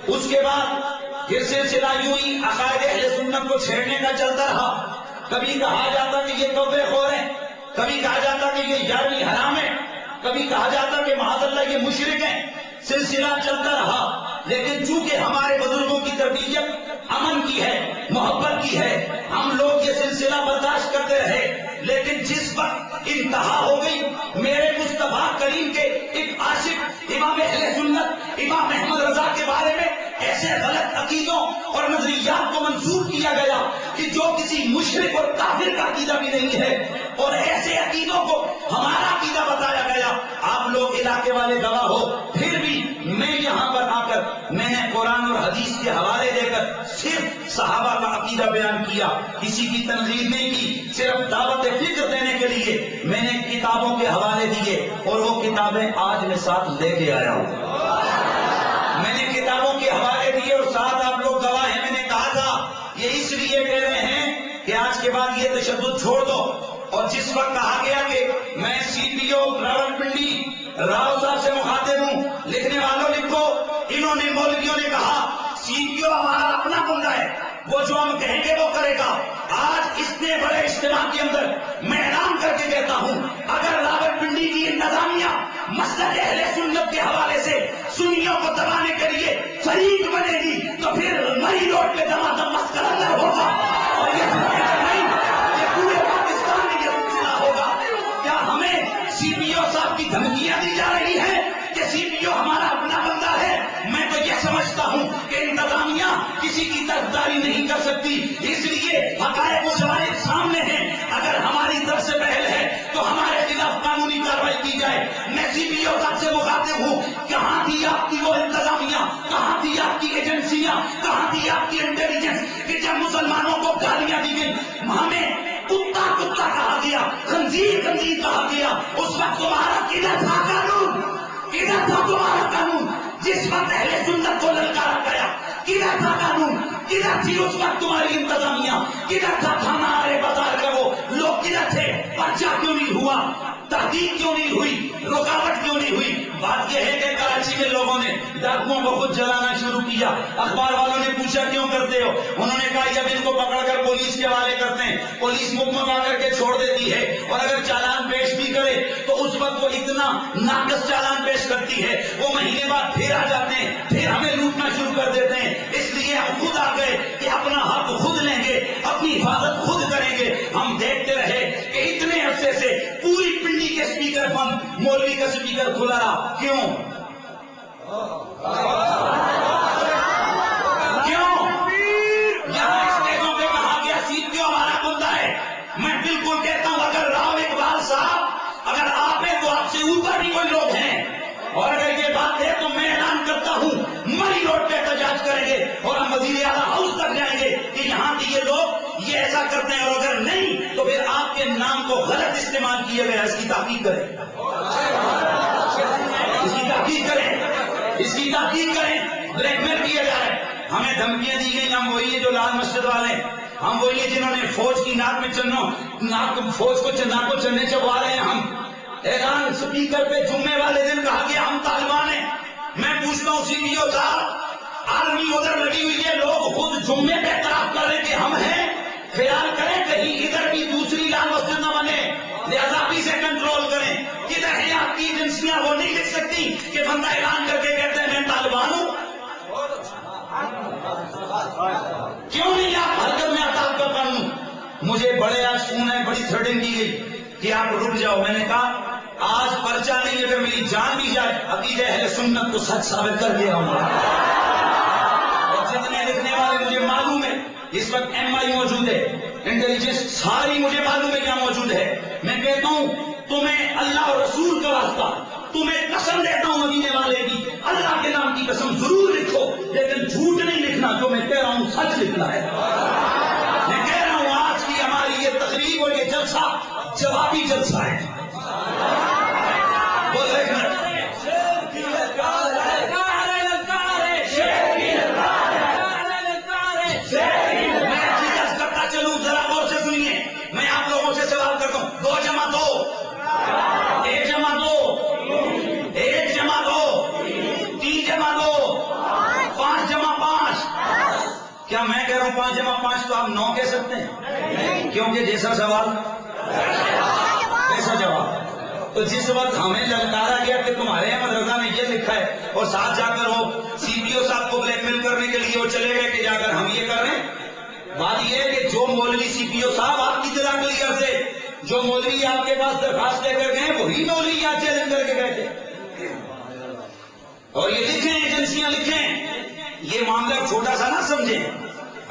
اس کے بعد پھر سلسلہ یوں ہی عقائد اہل سنت کو چھیڑنے کا چلتا رہا. کبھی کہا جاتا کہ یہ توبہ خور ہے، کبھی کہا جاتا کہ یہ 11ویں حرام ہے، کبھی کہا جاتا کہ معاذ اللہ یہ مشرک ہیں. سلسلہ چلتا رہا. لیکن چونکہ ہمارے بزرگوں کی تربیت امن کی ہے، محبت کی ہے، ہم لوگ یہ سلسلہ برداشت کرتے رہے. لیکن جس وقت انتہا ہو گئی میرے مصطفیٰ کریم کے ایک عاشق امام اہل سنت امام احمد رضا کے بارے میں ایسے غلط عقیدوں اور نظریات کو منسوخ کیا گیا کہ جو کسی مشرک اور کافر کا عقیدہ بھی نہیں ہے، اور ایسے عقیدوں کو ہمارا عقیدہ بتایا گیا. آپ لوگ علاقے والے گواہ ہو. پھر بھی میں یہاں پر آ کر میں نے قرآن اور حدیث کے حوالے دے کر صرف صحابہ کا عقیدہ بیان کیا، کسی کی تنقید نہیں کی. صرف دعوت فکر دینے کے لیے میں نے کتابوں کے حوالے دیے، اور وہ کتابیں آج میں ساتھ لے کے آیا ہوں. میں نے کتابوں کے حوالے دیے اور ساتھ آپ لوگ گواہ ہیں. میں نے کہا تھا یہ اس لیے کہہ رہے ہیں کہ آج کے بعد یہ تشدد چھوڑ دو. اور جس وقت کہا گیا کہ میں سی پی او راولپنڈی راؤ صاحب سے مخاطب ہوں، لکھنے والوں لکھو، انہوں نے مولویوں نے کہا سی پی او ہمارا اپنا بندہ ہے، وہ جو ہم کہیں گے وہ کرے گا. آج اتنے بڑے اجتماع کے اندر میں اعلان کر کے کہتا ہوں اگر راولپنڈی کی انتظامیہ مسلک اہل سنت کے حوالے سے سنیوں کو دبانے کے لیے فریق بنے گی تو پھر مری روڈ پہ دمادم مسکرا نہ ہوگا. اور یہ نہیں کہ پورے پاکستان میں یہ سلسلہ ہوگا. کیا ہمیں سی پی او صاحب کی دھمکیاں دی جا رہی ہیں کہ سی پی او ہمارا اپنا بندہ ہے؟ میں تو یہ سمجھتا ہوں کہ انتظامیہ کسی کی طرفداری نہیں کر سکتی. اس لیے حقائق و شواہد سامنے ہیں. اگر ہماری طرف سے پہل ہے تو ہمارے خلاف قانونی کارروائی کی جائے. میں سی پی او صاحب سے مخاطب ہوں، کہاں تھی آپ کی وہ انتظامیہ، کہاں تھی آپ کی ایجنسیاں، کہاں تھی آپ کی انٹیلیجنس کہ جب مسلمانوں کو گالیاں دی گئی، ہمیں کتا کتا کہا گیا، خنزیر خنزیر کہا گیا، اس وقت تمہارا کدھر تھا قانون؟ کدھر تھا تمہارا قانون؟ جس وقت اہل سنت کو للکارا گیا کدھر تھا قانون؟ کدھر تھی اس وقت تمہاری انتظامیہ؟ کدھر تھا تھانہ آرے بازار کا وہ لوگ؟ کدھر تھے؟ پرچہ کیوں نہیں ہوا؟ تحقیق کیوں نہیں ہوئی؟ رکاوٹ کیوں نہیں ہوئی؟ بات یہ ہے کہ کراچی میں لوگوں نے ڈاکوؤں کو خود جلانا شروع کیا. اخبار والوں نے پوچھا کیوں کرتے ہو؟ انہوں نے کہا جب ان کو پکڑ کر پولیس کے حوالے کرتے ہیں پولیس مکمل کر کے چھوڑ دیتی ہے، اور اگر چالان پیش بھی کرے تو اس وقت وہ اتنا ناقص چالان پیش کرتی ہے، وہ مہینے بعد پھر آ جاتے ہیں، پھر ہمیں لوٹنا شروع کر دیتے ہیں. اس لیے ہم خود آ گئے کہ اپنا حق خود لیں گے، اپنی حفاظت خود کریں گے. ہم دیکھتے رہے کہ اتنے عرصے سے پوری پنڈی کے اسپیکر بند، مولوی کا اسپیکر کھلا رہا. کیوں؟ یہاں اسٹیجوں پہ کہا گیا سی پی او ہمارا بندہ ہے. میں بالکل کہتا ہوں اگر راؤ اقبال صاحب اگر آپ ہیں تو آپ سے اوپر بھی کوئی لوگ ہیں، اور اگر یہ بات ہے تو میں اعلان کرتا ہوں مری روڈ پہ احتجاج کریں گے اور ہم وزیر اعلیٰ ہاؤس تک جائیں گے کہ یہاں کے یہ لوگ یہ ایسا کرتے ہیں، اور اگر نہیں تو پھر آپ کے نام کو غلط استعمال کیا گیا. اس کی تحقیق کریں، اس کی تحقیق کریں، اس کی تحقیق کریں. بلیک میل کیا جا رہا ہے، ہمیں دھمکیاں دی گئی. ہم وہی ہیں جو لال مسجد والے، ہم وہی ہیں جنہوں نے فوج کی ناک میں فوج کو ناک کو چنے چبوا رہے ہیں. ہم اعلان اسپیکر پہ جمعے والے دن کہا گیا ہم طالبان ہیں. میں پوچھتا ہوں سی پی او صاحب، آرمی ادھر لگی ہوئی ہے، لوگ خود جمعے پہ اعتراف کر رہے کہ ہم ہیں. خیال کریں کہیں ادھر بھی دوسری لال مسجد نہ بنے، لہذا بھی سے کنٹرول کریں. کدھر ہیں آپ کی ایجنسیاں؟ وہ نہیں لکھ سکتی کہ بندہ اعلان کر کے کہتے ہیں میں طالبان ہوں. کیوں نہیں آپ حرکت میں آتا کا قانون؟ مجھے بڑے آج فون ہے، بڑی تھریٹنگ کی گئی کہ آپ رک جاؤ. میں نے کہا آج پرچہ نہیں، اگر میری جان بھی جائے عقیدہ اہل سنت کو سچ ثابت کر کے آؤں گا. اور جتنے لکھنے والے مجھے معلوم ہے اس وقت ایم آئی موجود ہے، انٹیلیجنس ساری مجھے معلوم ہے کیا موجود ہے. میں کہتا ہوں تمہیں اللہ اور رسول کا واسطہ، تمہیں قسم دیتا ہوں مدینے والے کی، اللہ کے نام کی قسم ضرور لکھو، لیکن جھوٹ نہیں لکھنا. جو میں کہہ رہا ہوں سچ لکھنا ہے. میں کہہ رہا ہوں آج کی ہماری یہ تقریب اور یہ جلسہ جوابی جلسہ ہے. چلوں ذرا غور سے سنیے، میں آپ لوگوں سے سوال کرتا ہوں 2 جمع 2 1 جمع 2 1 جمع 2 3 جمع 2 5 جمع کیا میں کہہ رہا ہوں 5 جمع 5 تو آپ 9 کہہ سکتے ہیں؟ کیونکہ جیسا سوال ویسا جواب. تو جس وقت ہمیں للکارا گیا کہ تمہارے احمد رضا نے یہ لکھا ہے اور ساتھ جا کر وہ سی پی او صاحب کو بلیک میل کرنے کے لیے وہ چلے گئے کہ جا کر ہم یہ کر رہے ہیں. بات یہ ہے کہ جو مولوی سی پی او صاحب آپ کی طرح کلیئر سے جو مولوی آپ کے پاس درخواست لے کر گئے وہی مولوی یہاں چیلنج کر کے گئے تھے. اور یہ لکھیں ایجنسیاں لکھیں. یہ معاملہ چھوٹا سا نہ سمجھیں.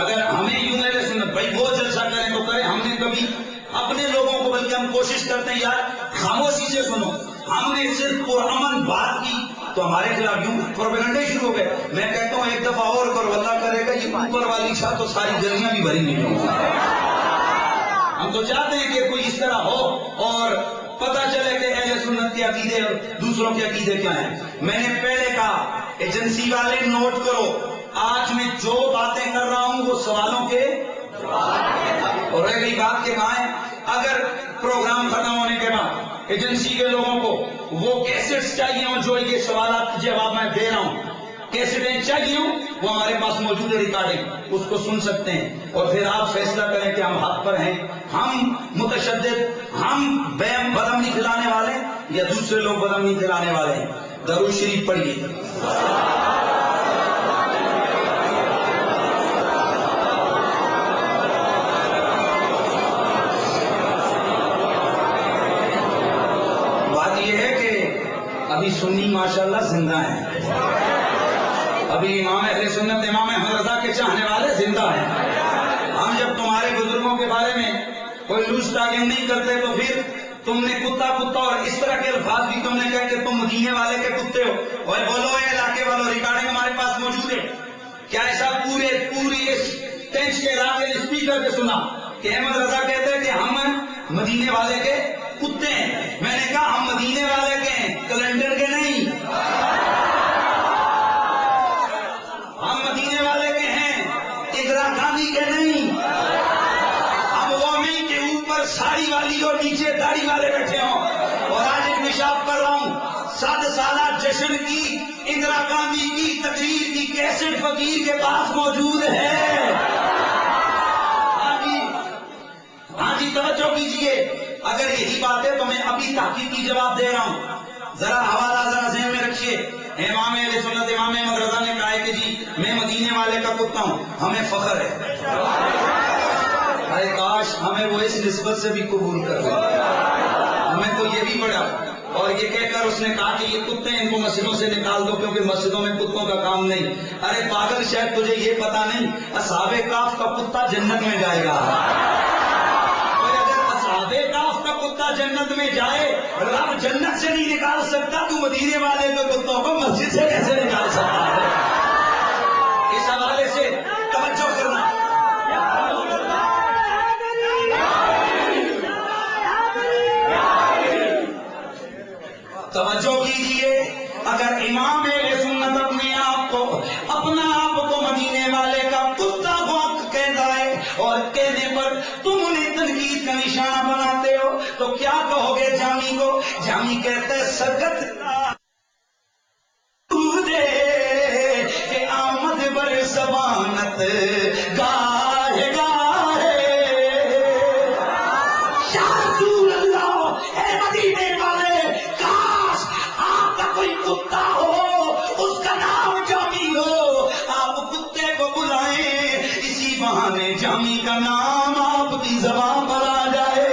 اگر ہمیں یوں میرے سنت بھائی وہ جلسہ کریں تو کریں. ہم نے کبھی اپنے لوگوں کو بلکہ ہم کوشش کرتے ہیں یار خاموشی سے سنو. ہم نے صرف پرامن بات کی تو ہمارے خلاف یوں پروپیگنڈے شروع ہو گئے. میں کہتا ہوں ایک دفعہ اور کرو اللہ کرے گا یہ اوپر والی چھت تو ساری گلیاں بھی بھری نہیں ہوں. ہم تو چاہتے ہیں کہ کوئی اس طرح ہو اور پتہ چلے کہ اہل سنت کے عقیدے اور دوسروں کے عقیدے کیا ہیں. میں نے پہلے کہا ایجنسی والے نوٹ کرو آج میں جو باتیں کر رہا ہوں وہ سوالوں کے اور رہ گئی بات کے کہاں ہے. اگر پروگرام ختم ہونے کے بعد ایجنسی کے لوگوں کو وہ کیسٹس چاہیے ہوں جو یہ سوالات کے جواب میں دے رہا ہوں کیسٹیں چاہیے ہوں وہ ہمارے پاس موجود ہے ریکارڈنگ اس کو سن سکتے ہیں اور پھر آپ فیصلہ کریں کہ ہم حق پر ہیں. ہم متشدد ہم بدامنی کھلانے والے یا دوسرے لوگ بدامنی کھلانے والے ہیں. درود شریف پڑھیے. ابھی سنی ماشاءاللہ زندہ ہیں. ابھی امام اہل سنت امام احمد رضا کے چاہنے والے زندہ ہیں. ہم جب تمہارے بزرگوں کے بارے میں کوئی لوز ٹاکنگ نہیں کرتے تو پھر تم نے کتا کتا اور اس طرح کے الفاظ بھی تم نے کہا کہ تم مدینے والے کے کتے ہو. اور بولو اے علاقے والوں ریکارڈنگ ہمارے پاس موجود ہے. کیا ایسا پوری اس ٹینچ کے علاقے نے اسپیکر پہ سنا کہ احمد رضا کہتے ہیں کہ ہم مدینے والے کے کتے ہیں؟ میں نے کہا ہم مدینے والے کے ہیں کیلنڈر کے نہیں. ہم مدینے والے کے ہیں اندرا گاندھی کے نہیں. ہم وہ نہیں کہ اوپر ساڑی والی اور نیچے داڑھی والے بیٹھے ہوں. اور آج ایک نشاب کر رہا ہوں 7 سالہ جشن کی اندرا گاندھی کی تقریر کی کیسٹ فقیر کے پاس موجود ہے. ہاں جی توجہ کیجیے. اگر یہی بات ہے تو میں ابھی تحقیقی جواب دے رہا ہوں. ذرا حوالہ ذرا ذہن میں رکھیے. امام اہل سنت امام احمد رضا نے کہا ہے کہ جی میں مدینے والے کا کتا ہوں. ہمیں فخر ہے. ارے کاش ہمیں وہ اس نسبت سے بھی قبول کر لیں. ہمیں تو یہ بھی پڑا اور یہ کہہ کر اس نے کہا کہ یہ کتے ان کو مسجدوں سے نکال دو کیونکہ مسجدوں میں کتوں کا کام نہیں. ارے پاگل شاید تجھے یہ پتا نہیں اصحاب کاف کا کتا جنت میں جائے گا. کاف کا کتا جنت میں جائے رب جنت سے نہیں نکال سکتا تو مدینے والے کے کتوں کو مسجد سے کیسے نکال سکتا ہے؟ اس حوالے سے توجہ کرنا. توجہ کیجیے. اگر امام اہل سنت اپنا آپ کو مدینے والے کا کتا وقت کہتا ہے اور کہنے پر تم انہیں تنقید کا نشانہ بناتے ہو تو کیا کہو گے جامی کو؟ جامی کہتے سرگت کہ آمد بر زبانت گاہے گاہے یا رسول اللہ اے مدینے والے کاش آپ کا کوئی کتا ہو اس کا نام جامی ہو. آپ کتے کو بلائیں اسی بہانے جامی کا نام آپ کی زبان پر آ جائے.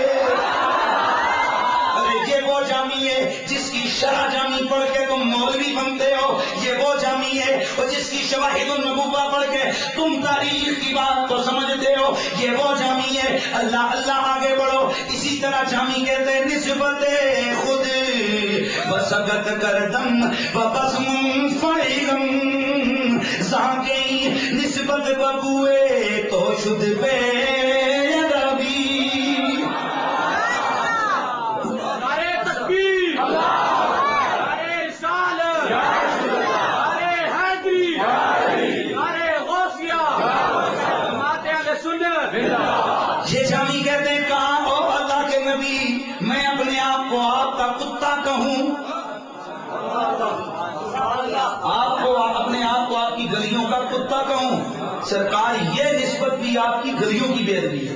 جس کی شرح جامی پڑھ کے تم مولوی بنتے ہو. یہ وہ جامی ہے اور جس کی شواہد النبوہ پڑھ کے تم تاریخ کی بات کو سمجھتے ہو. یہ وہ جامی ہے. اللہ اللہ آگے بڑھو. اسی طرح جامی کہتے ہیں نسبت خود بسگت کردم و بسم فائغم زاگئی نسبت ببوئے تو شد پہ یہ جامی کہتے ہیں کہا او اللہ کے نبی میں اپنے آپ کو آپ کا کتا کہوں؟ آپ کو اپنے آپ کو آپ کی گلیوں کا کتا کہوں؟ سرکار یہ نسبت بھی آپ کی گلیوں کی بے ادبی ہے.